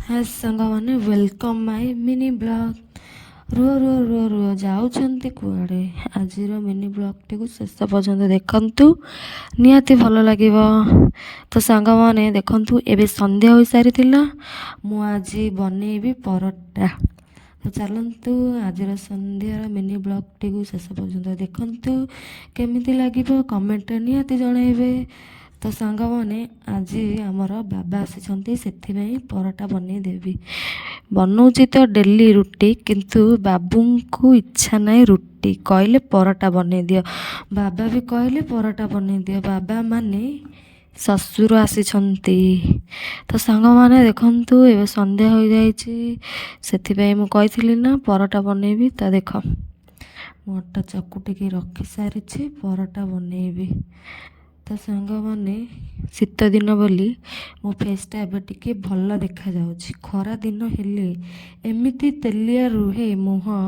हाय ସାଙ୍ଗମାନେ ୱେଲକମ୍ ମାଇ mini blog. ରୁହ ରୁହ ରୁହ ରୁହ ଯାଉଛନ୍ତି କୁଆଡ଼େ? ଆଜିର ମିନି ବ୍ଲଗ୍ଟିକୁ ଶେଷ ପର୍ଯ୍ୟନ୍ତ ଦେଖନ୍ତୁ, ନିହାତି ଭଲ ଲାଗିବ। ତ ସାଙ୍ଗମାନେ ଦେଖନ୍ତୁ, ଏବେ ସନ୍ଧ୍ୟା ହୋଇସାରିଥିଲା। ମୁଁ ଆଜି ବନେଇବି ପରଟା। ତ ଚାଲନ୍ତୁ ଆଜିର ସନ୍ଧ୍ୟାର ମିନି ବ୍ଲଗ୍ଟିକୁ ଶେଷ ପର୍ଯ୍ୟନ୍ତ ଦେଖନ୍ତୁ, କେମିତି ଲାଗିବ କମେଣ୍ଟରେ ନିହାତି ଜଣାଇବେ। ତ ସାଙ୍ଗମାନେ ଆଜି ଆମର ବାବା ଆସିଛନ୍ତି, ସେଥିପାଇଁ ପରଟା ବନେଇଦେବି। ବନଉଛି ତ ଡେଲି ରୁଟି, କିନ୍ତୁ ବାବୁଙ୍କୁ ଇଚ୍ଛା ନାହିଁ ରୁଟି, କହିଲେ ପରଟା ବନେଇ ଦିଅ। ବାବା ବି କହିଲେ ପରଟା ବନେଇ ଦିଅ। ବାବା ମାନେ ଶ୍ୱଶୁର ଆସିଛନ୍ତି। ତ ସାଙ୍ଗମାନେ ଦେଖନ୍ତୁ, ଏବେ ସନ୍ଧ୍ୟା ହୋଇଯାଇଛି, ସେଥିପାଇଁ ମୁଁ କହିଥିଲି ନା ପରଟା ବନେଇବି। ତ ଦେଖ, ମୁଁ ଅଟା ଚକୁଟିକି ରଖିସାରିଛି, ପରଟା ବନେଇବି। ତ ସାଙ୍ଗମାନେ ଶୀତ ଦିନ ବୋଲି ମୋ ଫେସ୍ଟା ଏବେ ଟିକେ ଭଲ ଦେଖାଯାଉଛି। ଖରା ଦିନ ହେଲେ ଏମିତି ତେଲିଆ ରୁହେ ମୁହଁ,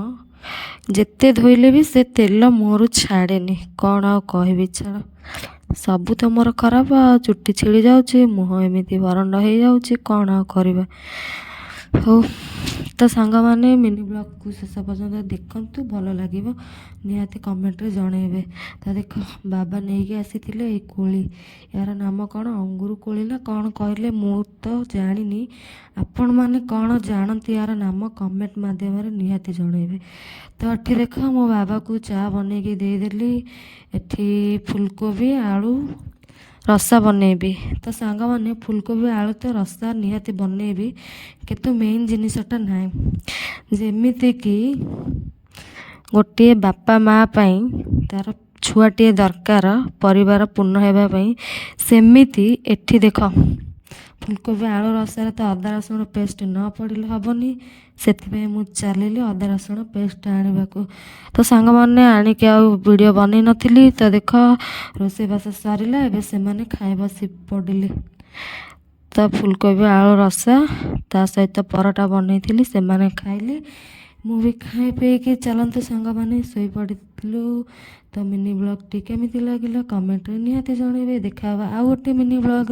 ଯେତେ ଧୋଇଲେ ବି ସେ ତେଲ ମୁହଁରୁ ଛାଡ଼େନି। କ'ଣ ଆଉ କହିବି, ଛାଡ଼, ସବୁ ତ ମୋର ଖରାପ। ଆଉ ଚୁଟି ଛିଡ଼ି ଯାଉଛି, ମୁହଁ ଏମିତି ବରଣ୍ଡ ହେଇଯାଉଛି, କ'ଣ ଆଉ କରିବା। ହଉ, ତ ସାଙ୍ଗମାନେ ମିନି ବ୍ଲଗ୍କୁ ଶେଷ ପର୍ଯ୍ୟନ୍ତ ଦେଖନ୍ତୁ, ଭଲ ଲାଗିବ, ନିହାତି କମେଣ୍ଟରେ ଜଣାଇବେ। ତ ଦେଖ, ବାବା ନେଇକି ଆସିଥିଲେ ଏଇ କୋଳି। ୟାର ନାମ କ'ଣ, ଅଙ୍ଗୁର କୋଳି ନା କ'ଣ କହିଲେ, ମୁଁ ତ ଜାଣିନି। ଆପଣମାନେ କ'ଣ ଜାଣନ୍ତି ୟାର ନାମ, କମେଣ୍ଟ ମାଧ୍ୟମରେ ନିହାତି ଜଣାଇବେ। ତ ଏଠି ଦେଖ, ମୋ ବାବାକୁ ଚା' ବନେଇକି ଦେଇଦେଲି। ଏଠି ଫୁଲକୋବି ଆଳୁ ରସା ବନେଇବି। ତ ସାଙ୍ଗମାନେ ଫୁଲକୋବି ଆଳୁ ତ ରସା ନିହାତି ବନେଇବି, କିନ୍ତୁ ମେନ୍ ଜିନିଷଟା ନାହିଁ। ଯେମିତିକି ଗୋଟିଏ ବାପା ମା' ପାଇଁ ତା'ର ଛୁଆଟିଏ ଦରକାର, ପରିବାର ପୂର୍ଣ୍ଣ ହେବା ପାଇଁ, ସେମିତି ଏଠି ଦେଖ, ଫୁଲକୋବି ଆଳୁ ରସାରେ ତ ଅଦା ରସୁଣ ପେଷ୍ଟ ନ ପଡ଼ିଲେ ହେବନି। ସେଥିପାଇଁ ମୁଁ ଚାଲିଲି ଅଦା ରସୁଣ ପେଷ୍ଟ ଆଣିବାକୁ। ତ ସାଙ୍ଗମାନେ ଆଣିକି ଆଉ ଭିଡ଼ିଓ ବନେଇ ନଥିଲି। ତ ଦେଖ, ରୋଷେଇବାସ ସରିଲା, ଏବେ ସେମାନେ ଖାଇ ବସି ପଡ଼ିଲେ। ତ ଫୁଲକୋବି ଆଳୁ ରସା ତା ସହିତ ପରଟା ବନେଇଥିଲି, ସେମାନେ ଖାଇଲେ, ମୁଁ ବି ଖାଇ ପିଇକି ଚାଲନ୍ତୁ ସାଙ୍ଗମାନେ ଶୋଇପଡ଼ିଥିଲୁ। ତ ମିନି ବ୍ଲଗ୍ଟି କେମିତି ଲାଗିଲା କମେଣ୍ଟରେ ନିହାତି ଜଣାଇବେ। ଦେଖା ହେବା ଆଉ ଗୋଟେ ମିନି ବ୍ଲଗ୍।